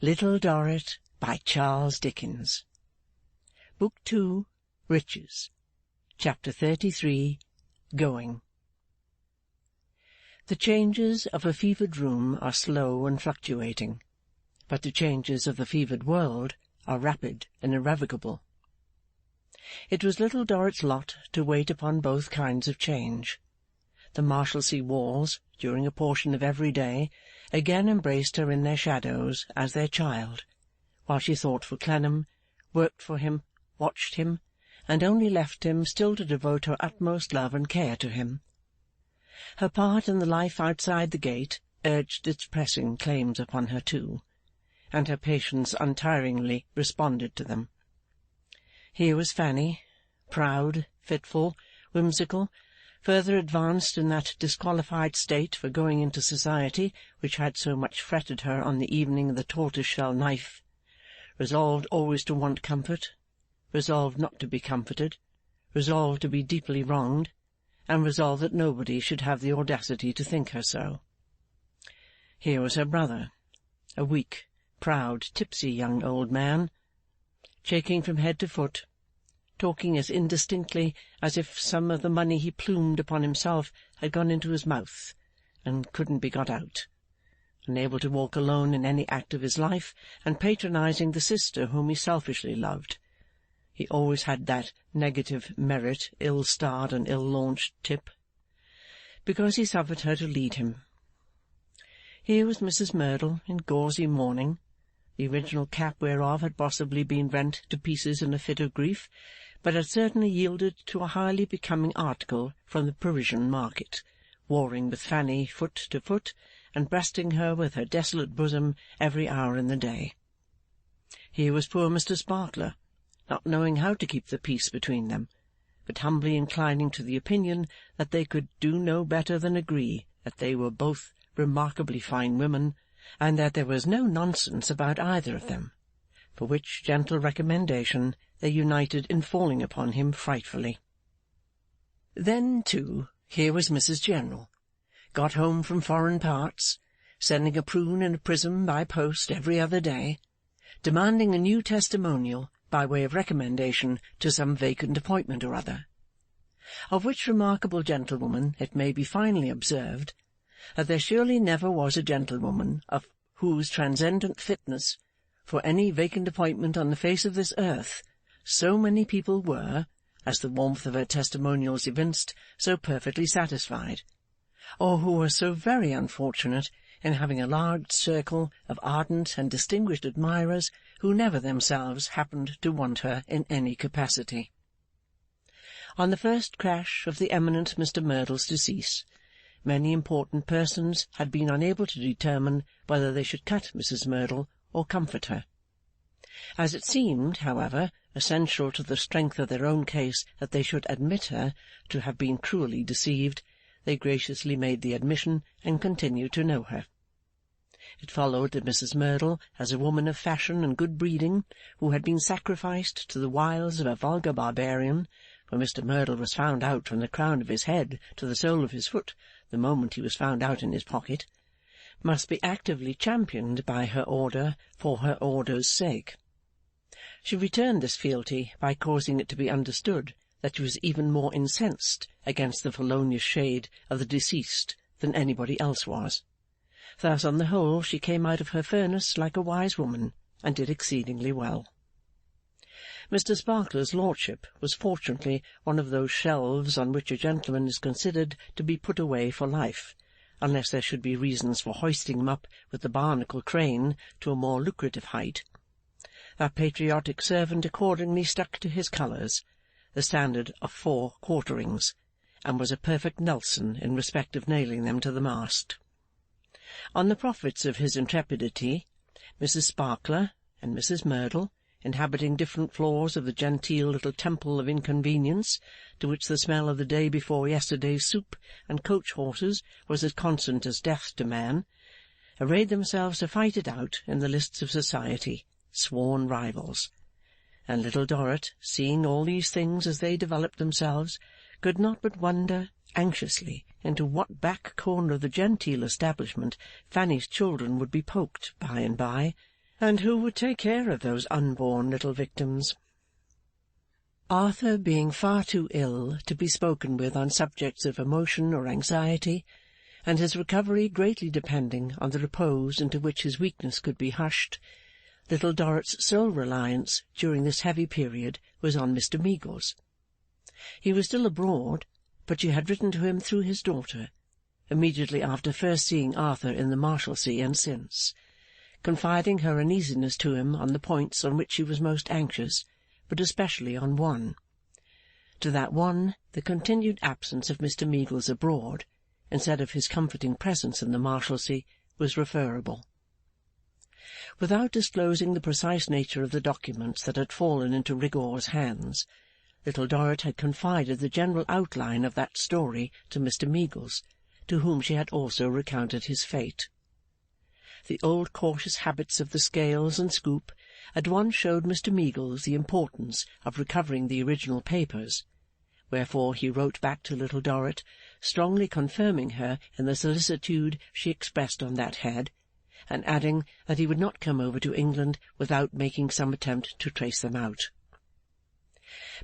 Little Dorrit by Charles Dickens. Book 2, Riches. Chapter 33, Going. The changes of a fevered room are slow and fluctuating, but the changes of the fevered world are rapid and irrevocable. It was Little Dorrit's lot to wait upon both kinds of change. The Marshalsea walls, during a portion of every day, again embraced her in their shadows as their child, while she thought for Clennam, worked for him, watched him, and only left him still to devote her utmost love and care to him. Her part in the life outside the gate urged its pressing claims upon her too, and her patience untiringly responded to them. Here was Fanny, proud, fitful, whimsical, further advanced in that disqualified state for going into society which had so much fretted her on the evening of the tortoise-shell knife, resolved always to want comfort, resolved not to be comforted, resolved to be deeply wronged, and resolved that nobody should have the audacity to think her so. Here was her brother, a weak, proud, tipsy young old man, shaking from head to foot, talking as indistinctly as if some of the money he plumed upon himself had gone into his mouth and couldn't be got out, unable to walk alone in any act of his life, and patronizing the sister whom he selfishly loved. He always had that negative merit, ill-starred and ill-launched tip, because he suffered her to lead him. Here was Mrs. Merdle in gauzy mourning, the original cap whereof had possibly been rent to pieces in a fit of grief, but had certainly yielded to a highly becoming article from the Parisian market, warring with Fanny foot to foot, and breasting her with her desolate bosom every hour in the day. Here was poor Mr. Sparkler, not knowing how to keep the peace between them, but humbly inclining to the opinion that they could do no better than agree that they were both remarkably fine women, and that there was no nonsense about either of them, for which gentle recommendation they united in falling upon him frightfully. Then, too, here was Mrs. General, got home from foreign parts, sending a prune and a prism by post every other day, demanding a new testimonial by way of recommendation to some vacant appointment or other, of which remarkable gentlewoman it may be finally observed that there surely never was a gentlewoman of whose transcendent fitness for any vacant appointment on the face of this earth so many people were, as the warmth of her testimonials evinced, so perfectly satisfied, or who were so very unfortunate in having a large circle of ardent and distinguished admirers who never themselves happened to want her in any capacity. On the first crash of the eminent Mr. Merdle's decease, many important persons had been unable to determine whether they should cut Mrs. Merdle or comfort her. As it seemed, however, essential to the strength of their own case that they should admit her to have been cruelly deceived, they graciously made the admission and continued to know her. It followed that Mrs. Merdle, as a woman of fashion and good breeding, who had been sacrificed to the wiles of a vulgar barbarian, for Mr. Merdle was found out from the crown of his head to the sole of his foot the moment he was found out in his pocket, must be actively championed by her order for her order's sake. She returned this fealty by causing it to be understood that she was even more incensed against the felonious shade of the deceased than anybody else was. Thus, on the whole, she came out of her furnace like a wise woman, and did exceedingly well. Mr. Sparkler's lordship was fortunately one of those shelves on which a gentleman is considered to be put away for life, unless there should be reasons for hoisting him up with the barnacle crane to a more lucrative height. That patriotic servant accordingly stuck to his colours, the standard of 4 quarterings, and was a perfect Nelson in respect of nailing them to the mast. On the profits of his intrepidity, Mrs. Sparkler and Mrs. Merdle, inhabiting different floors of the genteel little temple of inconvenience, to which the smell of the day before yesterday's soup and coach-horses was as constant as death to man, arrayed themselves to fight it out in the lists of society, sworn rivals. And Little Dorrit, seeing all these things as they developed themselves, could not but wonder anxiously into what back corner of the genteel establishment Fanny's children would be poked by and by, And who would take care of those unborn little victims? Arthur, being far too ill to be spoken with on subjects of emotion or anxiety, and his recovery greatly depending on the repose into which his weakness could be hushed, Little Dorrit's sole reliance during this heavy period was on Mr. Meagles. He was still abroad, but she had written to him through his daughter, immediately after first seeing Arthur in the Marshalsea and since, confiding her uneasiness to him on the points on which she was most anxious, but especially on one. To that one the continued absence of Mr. Meagles abroad, instead of his comforting presence in the Marshalsea, was referable. Without disclosing the precise nature of the documents that had fallen into Rigor's hands, Little Dorrit had confided the general outline of that story to Mr. Meagles, to whom she had also recounted his fate. The old cautious habits of the scales and scoop at once showed Mr. Meagles the importance of recovering the original papers, wherefore he wrote back to Little Dorrit, strongly confirming her in the solicitude she expressed on that head, and adding that he would not come over to England without making some attempt to trace them out.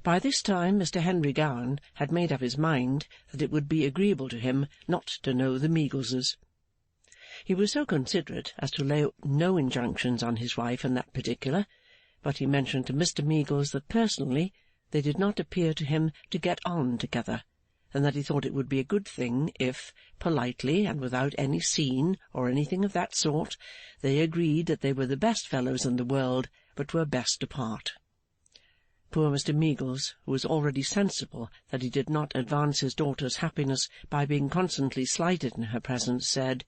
By this time Mr. Henry Gowan had made up his mind that it would be agreeable to him not to know the Meagleses. He was so considerate as to lay no injunctions on his wife in that particular, but he mentioned to Mr. Meagles that personally they did not appear to him to get on together, and that he thought it would be a good thing if, politely and without any scene or anything of that sort, they agreed that they were the best fellows in the world, but were best apart. Poor Mr. Meagles, who was already sensible that he did not advance his daughter's happiness by being constantly slighted in her presence, said,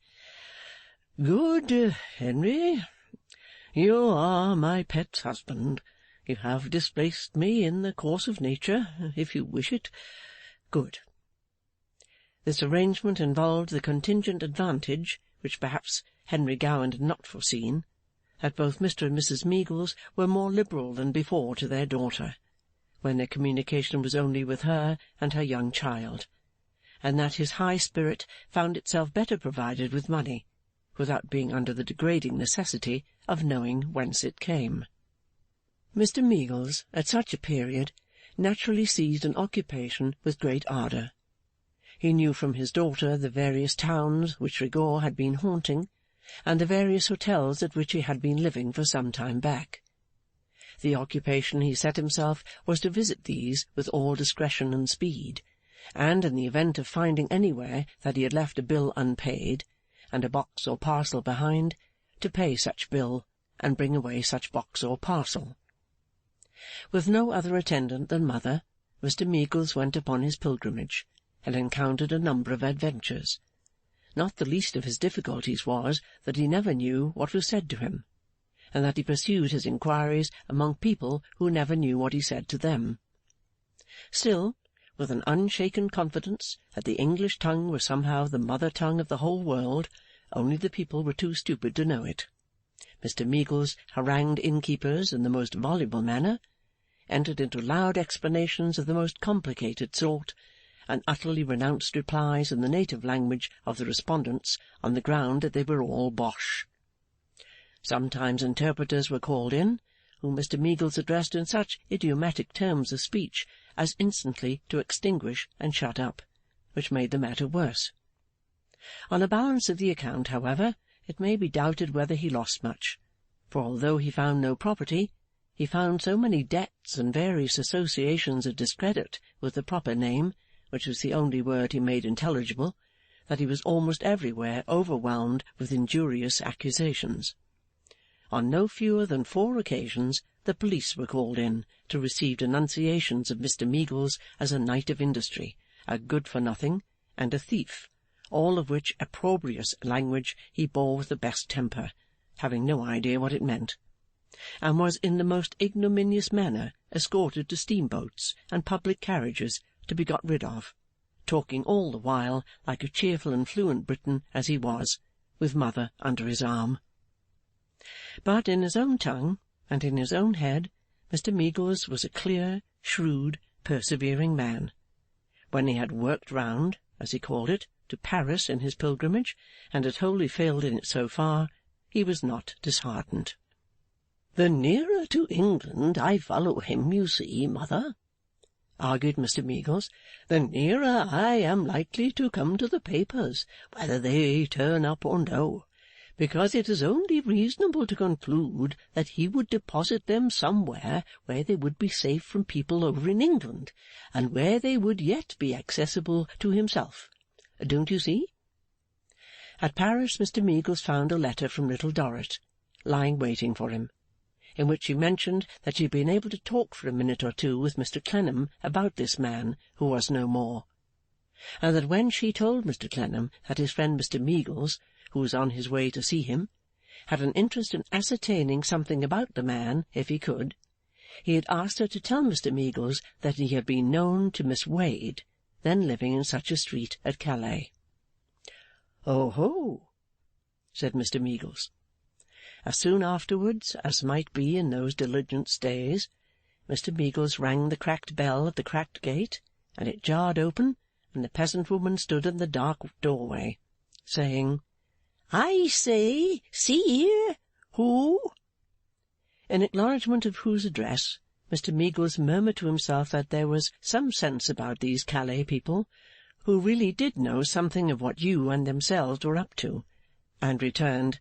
"Good Henry, you are my pet husband. You have displaced me in the course of nature, if you wish it. Good." This arrangement involved the contingent advantage, which perhaps Henry Gowan had not foreseen, that both Mr. and Mrs. Meagles were more liberal than before to their daughter, when their communication was only with her and her young child, and that his high spirit found itself better provided with money, without being under the degrading necessity of knowing whence it came. Mr. Meagles, at such a period, naturally seized an occupation with great ardour. He knew from his daughter the various towns which Rigor had been haunting, and the various hotels at which he had been living for some time back. The occupation he set himself was to visit these with all discretion and speed, and in the event of finding anywhere that he had left a bill unpaid, and a box or parcel behind, to pay such bill, and bring away such box or parcel. With no other attendant than mother, Mr. Meagles went upon his pilgrimage, and encountered a number of adventures. Not the least of his difficulties was that he never knew what was said to him, and that he pursued his inquiries among people who never knew what he said to them. Still, with an unshaken confidence that the English tongue was somehow the mother tongue of the whole world, only the people were too stupid to know it, Mr. Meagles harangued innkeepers in the most voluble manner, entered into loud explanations of the most complicated sort, and utterly renounced replies in the native language of the respondents on the ground that they were all bosh. Sometimes interpreters were called in, whom Mr. Meagles addressed in such idiomatic terms of speech as instantly to extinguish and shut up, which made the matter worse. On a balance of the account, however, it may be doubted whether he lost much, for although he found no property, he found so many debts and various associations of discredit with the proper name, which was the only word he made intelligible, that he was almost everywhere overwhelmed with injurious accusations. On no fewer than 4 occasions the police were called in to receive denunciations of Mr. Meagles as a knight of industry, a good-for-nothing, and a thief, all of which opprobrious language he bore with the best temper, having no idea what it meant, and was in the most ignominious manner escorted to steamboats and public carriages to be got rid of, talking all the while like a cheerful and fluent Briton as he was, with mother under his arm. But in his own tongue and in his own head, Mr. Meagles was a clear, shrewd, persevering man. When he had worked round, as he called it, to Paris in his pilgrimage, and had wholly failed in it so far, he was not disheartened. The nearer to England I follow him, you see, mother,' argued Mr Meagles, the nearer I am likely to come to the papers, whether they turn up or no, because it is only reasonable to conclude that he would deposit them somewhere where they would be safe from people over in England, and where they would yet be accessible to himself. Don't you see?' At Paris, Mr Meagles found a letter from Little Dorrit, lying waiting for him, in which she mentioned that she had been able to talk for a minute or two with Mr Clennam about this man who was no more, and that when she told Mr Clennam that his friend Mr Meagles, who was on his way to see him, had an interest in ascertaining something about the man if he could, he had asked her to tell Mr Meagles that he had been known to Miss Wade, then living in such a street at Calais. 'Oh-ho!' said Mr Meagles. As soon afterwards as might be in those diligence days, Mr Meagles rang the cracked bell at the cracked gate, and it jarred open, and the peasant woman stood in the dark doorway, saying, 'I say, see here, who?' In acknowledgment of whose address, Mr Meagles murmured to himself that there was some sense about these Calais people, who really did know something of what you and themselves were up to, and returned,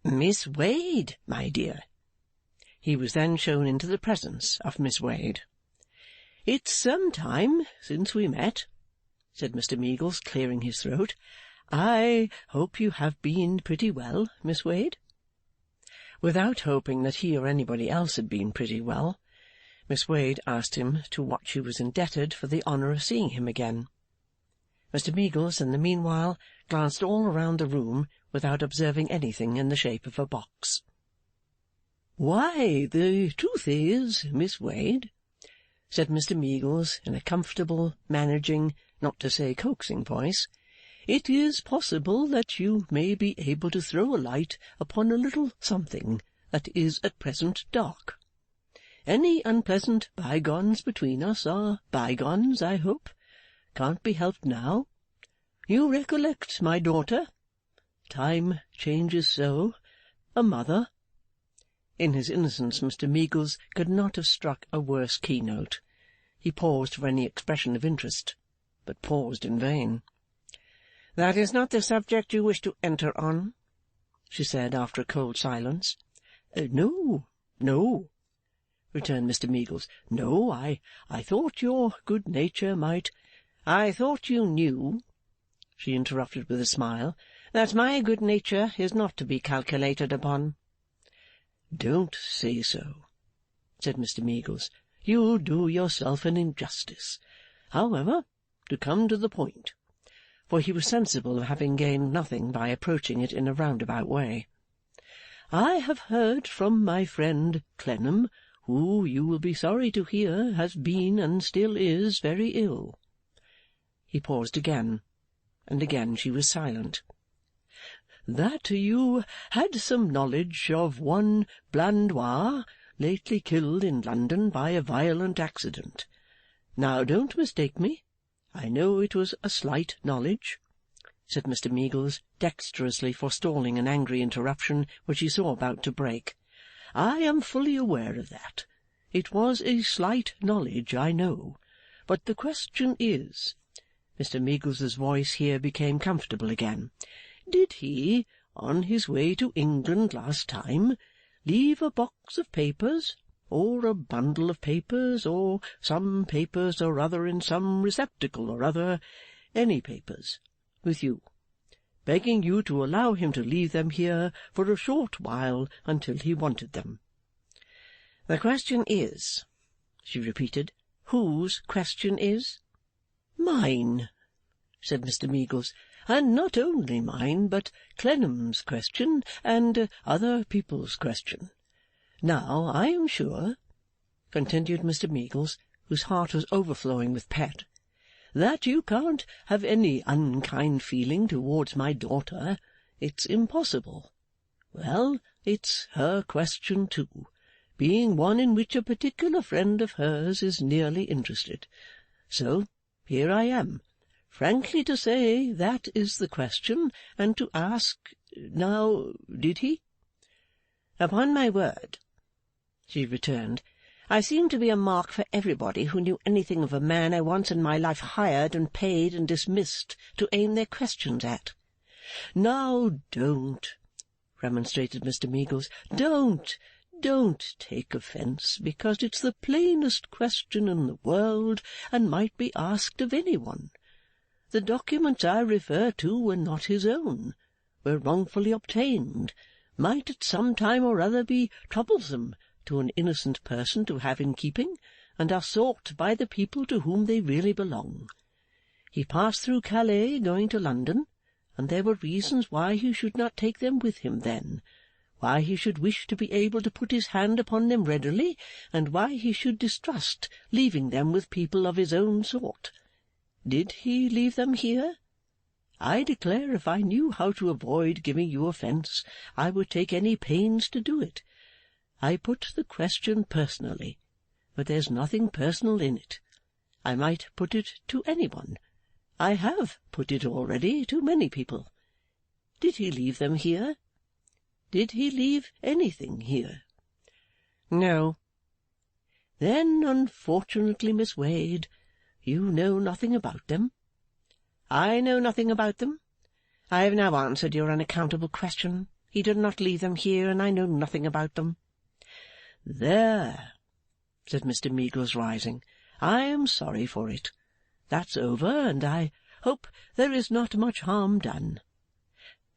'Miss Wade, my dear.' He was then shown into the presence of Miss Wade. 'It's some time since we met,' said Mr Meagles, clearing his throat. 'I hope you have been pretty well, Miss Wade?' Without hoping that he or anybody else had been pretty well, Miss Wade asked him to what she was indebted for the honour of seeing him again. Mr Meagles, in the meanwhile, glanced all around the room without observing anything in the shape of a box. 'Why, the truth is, Miss Wade,' said Mr Meagles, in a comfortable, managing, not to say coaxing voice, 'it is possible that you may be able to throw a light upon a little something that is at present dark. Any unpleasant bygones between us are bygones, I hope. Can't be helped now. You recollect my daughter? Time changes so. A mother.' In his innocence Mr Meagles could not have struck a worse keynote. He paused for any expression of interest, but paused in vain. 'That is not the subject you wish to enter on?' she said, after a cold silence. 'No, no,' returned Mr Meagles. 'No, I thought your good nature might—' 'I thought you knew,' she interrupted with a smile, 'that my good nature is not to be calculated upon.' 'Don't say so,' said Mr Meagles. 'You do yourself an injustice. However, to come to the point,' for he was sensible of having gained nothing by approaching it in a roundabout way, 'I have heard from my friend Clennam, who, you will be sorry to hear, has been and still is very ill.' He paused again, and again she was silent. 'That you had some knowledge of one Blandois, lately killed in London by a violent accident. Now don't mistake me. I know it was a slight knowledge,' said Mr Meagles, dexterously forestalling an angry interruption which he saw about to break. 'I am fully aware of that. It was a slight knowledge, I know. But the question is,' Mr Meagles's voice here became comfortable again, 'did he, on his way to England last time, leave a box of papers, or a bundle of papers, or some papers or other in some receptacle or other, any papers, with you, begging you to allow him to leave them here for a short while until he wanted them?' 'The question is,' she repeated, 'whose question is?' 'Mine,' said Mr Meagles, 'and not only mine, but Clennam's question, and other people's question. Now, I am sure,' continued Mr Meagles, whose heart was overflowing with pet, 'that you can't have any unkind feeling towards my daughter. It's impossible. Well, it's her question too, being one in which a particular friend of hers is nearly interested. So here I am, frankly to say that is the question, and to ask, now, did he? Upon my word,' she returned, 'I seem to be a mark for everybody who knew anything of a man I once in my life hired and paid and dismissed to aim their questions at.' 'Now don't,' remonstrated Mr Meagles. Don't take offence, because it's the plainest question in the world, and might be asked of any one. The documents I refer to were not his own, were wrongfully obtained, might at some time or other be troublesome to an innocent person to have in keeping, and are sought by the people to whom they really belong. He passed through Calais going to London, and there were reasons why he should not take them with him then, why he should wish to be able to put his hand upon them readily, and why he should distrust leaving them with people of his own sort. Did he leave them here? I declare if I knew how to avoid giving you offence, I would take any pains to do it. I put the question personally, but there's nothing personal in it. I might put it to any one. I have put it already to many people. Did he leave them here? Did he leave anything here? No. Then, unfortunately, Miss Wade, you know nothing about them. I know nothing about them. I have now answered your unaccountable question. He did not leave them here, and I know nothing about them. There, said Mr Meagles, rising. I am sorry for it. That's over, and I hope there is not much harm done.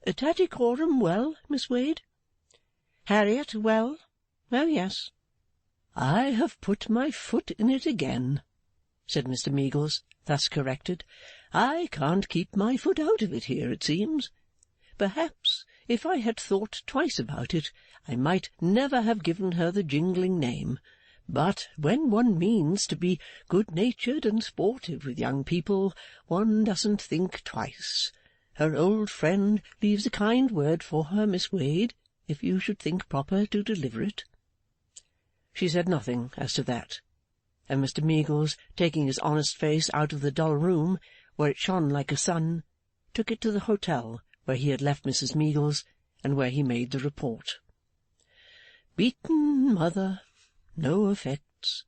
Tattycoram well, Miss Wade? Harriet well? Oh, yes. I have put my foot in it again, said Mr Meagles, thus corrected. I can't keep my foot out of it here, it seems. Perhaps, if I had thought twice about it, I might never have given her the jingling name. But when one means to be good-natured and sportive with young people, one doesn't think twice. Her old friend leaves a kind word for her, Miss Wade, if you should think proper to deliver it. She said nothing as to that, and Mr Meagles, taking his honest face out of the dull room, where it shone like a sun, took it to the hotel where he had left Mrs Meagles, and where he made the report. Beaten, mother. No effects.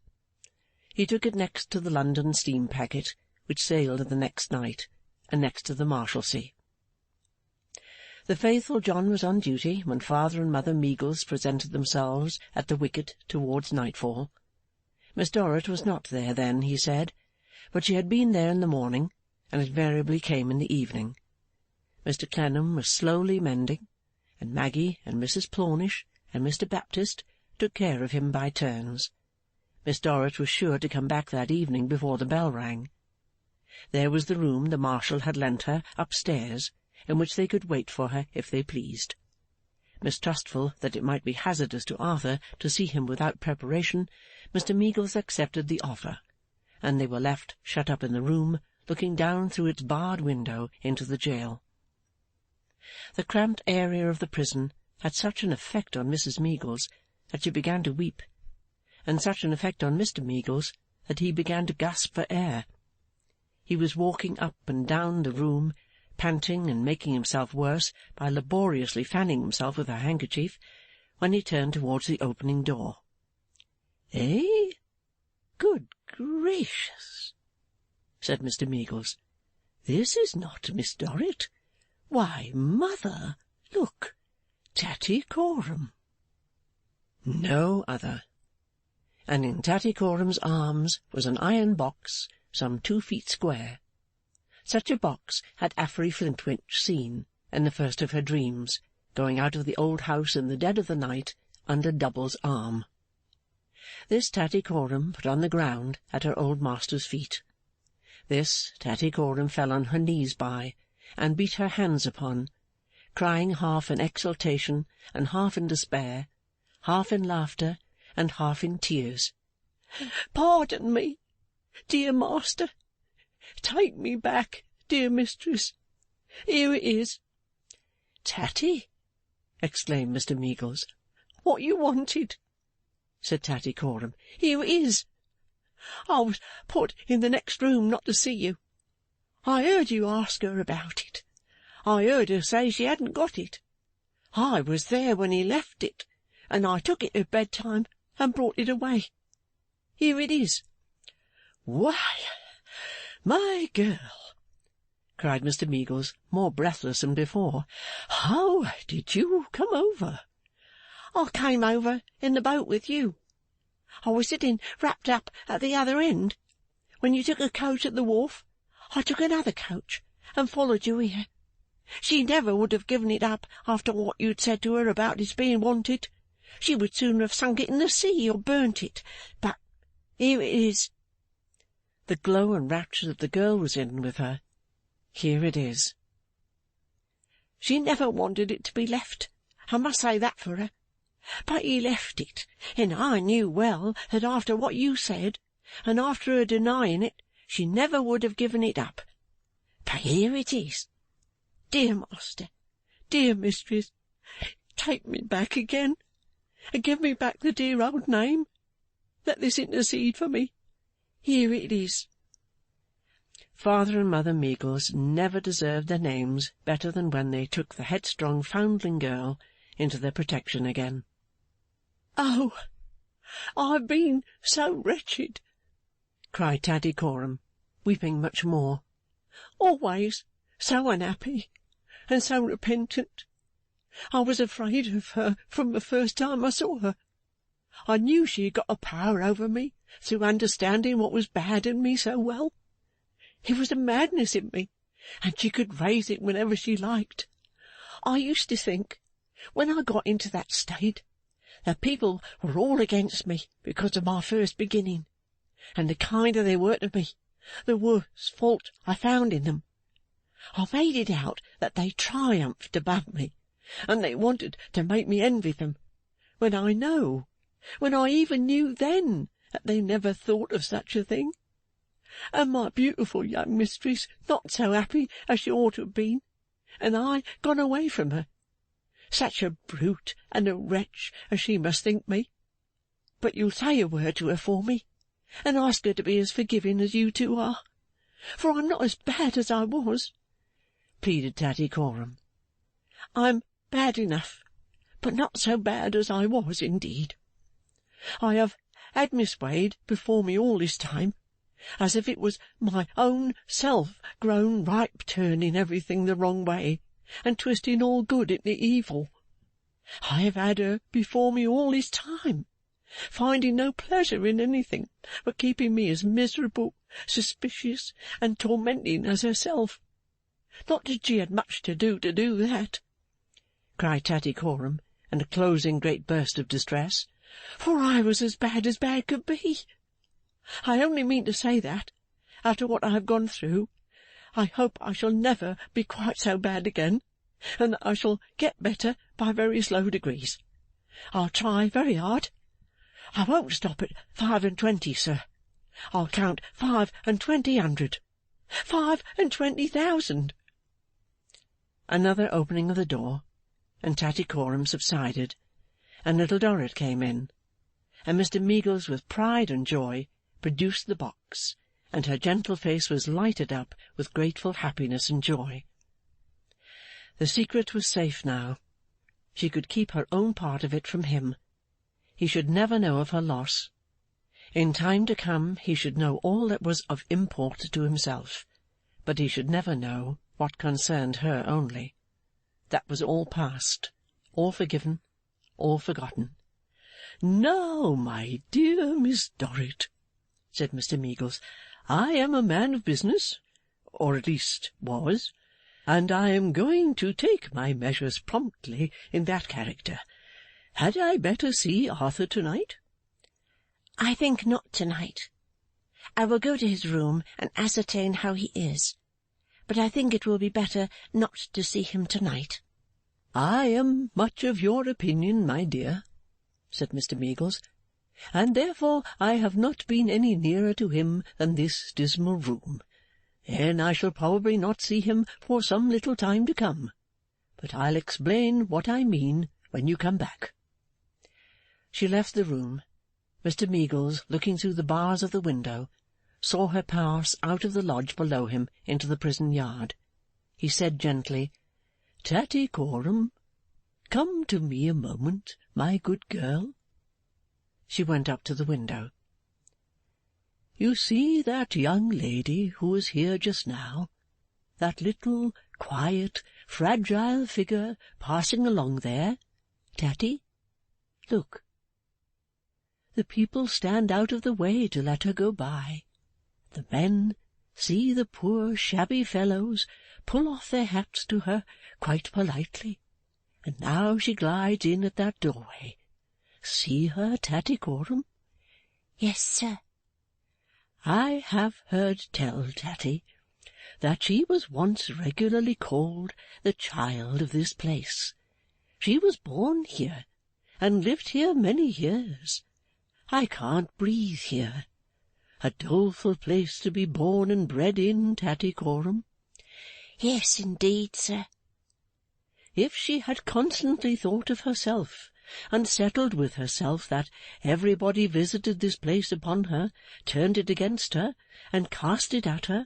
He took it next to the London steam packet, which sailed the next night, and next to the Marshalsea. The faithful John was on duty when Father and Mother Meagles presented themselves at the wicket towards nightfall. Miss Dorrit was not there then, he said, but she had been there in the morning, and invariably came in the evening. Mr Clennam was slowly mending, and Maggy and Mrs Plornish and Mr Baptist took care of him by turns. Miss Dorrit was sure to come back that evening before the bell rang. There was the room the Marshal had lent her upstairs, in which they could wait for her if they pleased. Mistrustful that it might be hazardous to Arthur to see him without preparation, Mr Meagles accepted the offer, and they were left shut up in the room, looking down through its barred window into the jail. The cramped area of the prison had such an effect on Mrs Meagles that she began to weep, and such an effect on Mr Meagles that he began to gasp for air. He was walking up and down the room, panting and making himself worse by laboriously fanning himself with her handkerchief, when he turned towards the opening door. "Eh? Good gracious!" said Mr Meagles. "This is not Miss Dorrit. Why, mother, look! Tattycoram!" No other. And in Tattycoram's arms was an iron box some 2 feet square. Such a box had Affery Flintwinch seen, in the first of her dreams, going out of the old house in the dead of the night, under Double's arm. This Tattycoram put on the ground at her old master's feet. This Tattycoram fell on her knees by, and beat her hands upon, crying half in exultation and half in despair, half in laughter and half in tears. "Pardon me, dear master. Take me back, dear mistress. Here it is." "Tatty!" exclaimed Mr Meagles. "What you wanted," said Tattycoram. "Here it is. I was put in the next room not to see you. I heard you ask her about it. I heard her say she hadn't got it. I was there when he left it, and I took it at bedtime and brought it away. Here it is." "Why, my girl," cried Mr Meagles, more breathless than before, "how did you come over?" "I came over in the boat with you. I was sitting wrapped up at the other end. When you took a coach at the wharf, I took another coach and followed you here. She never would have given it up after what you'd said to her about its being wanted. She would sooner have sunk it in the sea or burnt it. But here it is." The glow and rapture that the girl was in with her. Here it is. She never wanted it to be left, I must say that for her. But he left it, and I knew well that after what you said, and after her denying it, she never would have given it up. But here it is. Dear master, dear mistress, take me back again, and give me back the dear old name. Let this intercede for me. Here it is." Father and Mother Meagles never deserved their names better than when they took the headstrong foundling girl into their protection again. "Oh, I've been so wretched," cried Tattycoram, weeping much more. "Always so unhappy and so repentant. I was afraid of her from the first time I saw her. I knew she had got a power over me through understanding what was bad in me so well. It was a madness in me, and she could raise it whenever she liked. I used to think, when I got into that state, that people were all against me because of my first beginning, and the kinder they were to me, the worse fault I found in them. I made it out that they triumphed above me, and they wanted to make me envy them, when I even knew then, that they never thought of such a thing. And my beautiful young mistress not so happy as she ought to have been, and I gone away from her. Such a brute and a wretch as she must think me. But you'll say a word to her for me, and ask her to be as forgiving as you two are, for I'm not as bad as I was," pleaded Tattycoram. "I'm bad enough, but not so bad as I was indeed. I have had Miss Wade before me all this time, as if it was my own self grown ripe turning everything the wrong way, and twisting all good into evil. I have had her before me all this time, finding no pleasure in anything but keeping me as miserable, suspicious, and tormenting as herself. Not that she had much to do that," cried Tattycoram, in a closing great burst of distress, "for I was as bad could be. I only mean to say that, after what I have gone through, I hope I shall never be quite so bad again, and that I shall get better by very slow degrees. I'll try very hard. I won't stop at 25, sir. I'll count 2500, 25,000. Another opening of the door, and Tattycoram subsided, and Little Dorrit came in, and Mr Meagles with pride and joy produced the box, and her gentle face was lighted up with grateful happiness and joy. The secret was safe now. She could keep her own part of it from him. He should never know of her loss. In time to come he should know all that was of import to himself, but he should never know what concerned her only. That was all past, all forgiven, all forgotten. "Now, my dear Miss Dorrit," said Mr Meagles, "I am a man of business, or at least was, and I am going to take my measures promptly in that character. Had I better see Arthur to-night?" "I think not to-night. I will go to his room and ascertain how he is, but I think it will be better not to see him to-night." "I am much of your opinion, my dear," said Mr Meagles, "and therefore I have not been any nearer to him than this dismal room. And I shall probably not see him for some little time to come. But I'll explain what I mean when you come back." She left the room. Mr Meagles, looking through the bars of the window, saw her pass out of the lodge below him into the prison yard. He said gently, "Tattycoram, come to me a moment, my good girl?" She went up to the window. "You see that young lady who was here just now, that little, quiet, fragile figure passing along there, Tatty? Look. The people stand out of the way to let her go by. The men see the poor shabby fellows pull off their hats to her quite politely, and now she glides in at that doorway. See her, Tattycoram?" "Yes, sir." "I have heard tell, Tatty, that she was once regularly called the child of this place. She was born here, and lived here many years. I can't breathe here. A doleful place to be born and bred in, Tattycoram." "Yes, indeed, sir." If she had constantly thought of herself, and settled with herself that everybody visited this place upon her, turned it against her, and cast it at her,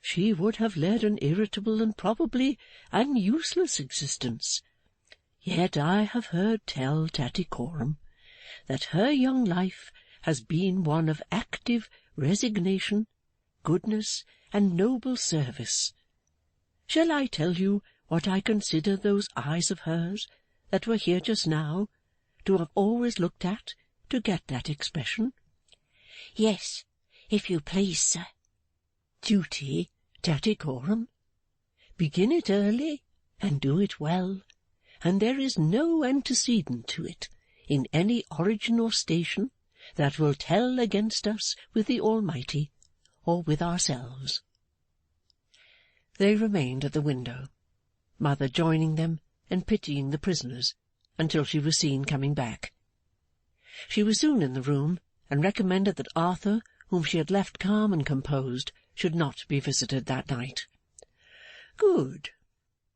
she would have led an irritable and probably an useless existence. Yet I have heard tell, Tattycoram, that her young life has been one of active resignation, goodness, and noble service. Shall I tell you what I consider those eyes of hers that were here just now to have always looked at to get that expression? "Yes, if you please, sir." Duty, Tattycoram. Begin it early, and do it well, and there is no antecedent to it, in any origin or station, that will tell against us with the Almighty, or with ourselves. They remained at the window, Mother joining them and pitying the prisoners, until she was seen coming back. She was soon in the room, and recommended that Arthur, whom she had left calm and composed, should not be visited that night. "Good,"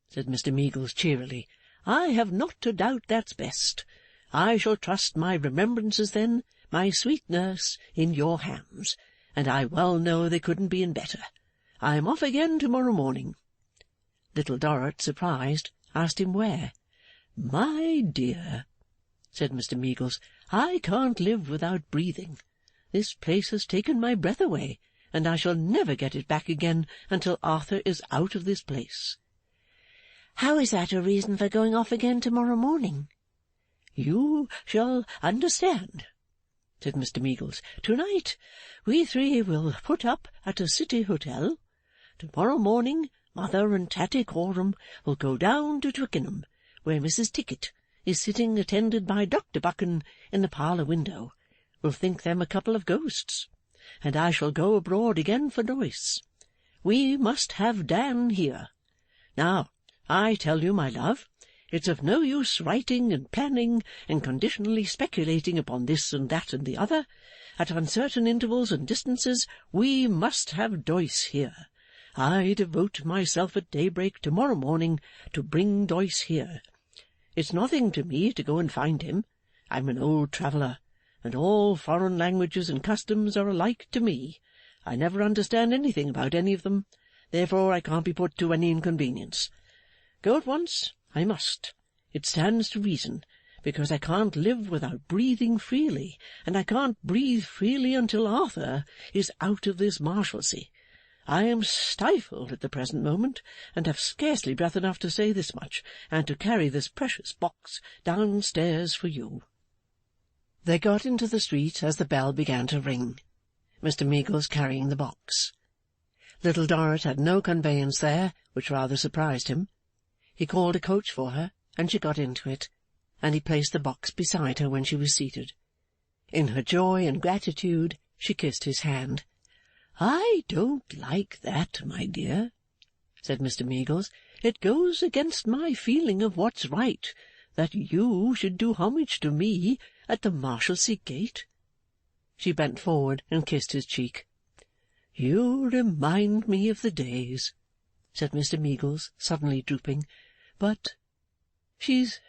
said Mr. Meagles cheerily. "I have not a doubt that's best. I shall trust my remembrances then, my sweet nurse, in your hands, and I well know they couldn't be in better. I am off again to-morrow morning." Little Dorrit, surprised, asked him where. "My dear," said Mr. Meagles, "I can't live without breathing. This place has taken my breath away, and I shall never get it back again until Arthur is out of this place." "How is that a reason for going off again to-morrow morning?" "You shall understand," said Mr. Meagles. "To-night we three will put up at a city hotel. To-morrow morning Mother and Tattycoram will go down to Twickenham, where Mrs. Tickit is sitting attended by Dr. Buchan in the parlour window. We'll think them a couple of ghosts, and I shall go abroad again for Doyce. We must have Dan here. Now, I tell you, my love, it's of no use writing and planning and conditionally speculating upon this and that and the other. At uncertain intervals and distances we must have Doyce here. I devote myself at daybreak to-morrow morning to bring Doyce here. It's nothing to me to go and find him. I'm an old traveller, and all foreign languages and customs are alike to me. I never understand anything about any of them, therefore I can't be put to any inconvenience. Go at once I must. It stands to reason, because I can't live without breathing freely, and I can't breathe freely until Arthur is out of this Marshalsea. I am stifled at the present moment, and have scarcely breath enough to say this much, and to carry this precious box downstairs for you." They got into the street as the bell began to ring, Mr. Meagles carrying the box. Little Dorrit had no conveyance there, which rather surprised him. He called a coach for her, and she got into it, and he placed the box beside her when she was seated. In her joy and gratitude she kissed his hand. "I don't like that, my dear," said Mr. Meagles. "It goes against my feeling of what's right, that you should do homage to me at the Marshalsea gate." She bent forward and kissed his cheek. "You remind me of the days," said Mr. Meagles, suddenly drooping. "But she's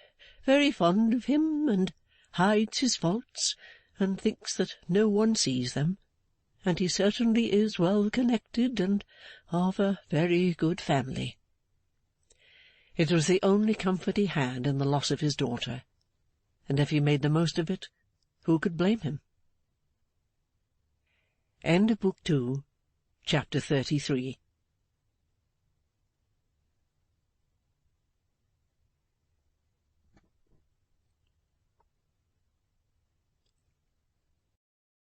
very fond of him, and hides his faults, and thinks that no one sees them, and he certainly is well connected and of a very good family." It was the only comfort he had in the loss of his daughter, and if he made the most of it, who could blame him? Book 2, Chapter 33.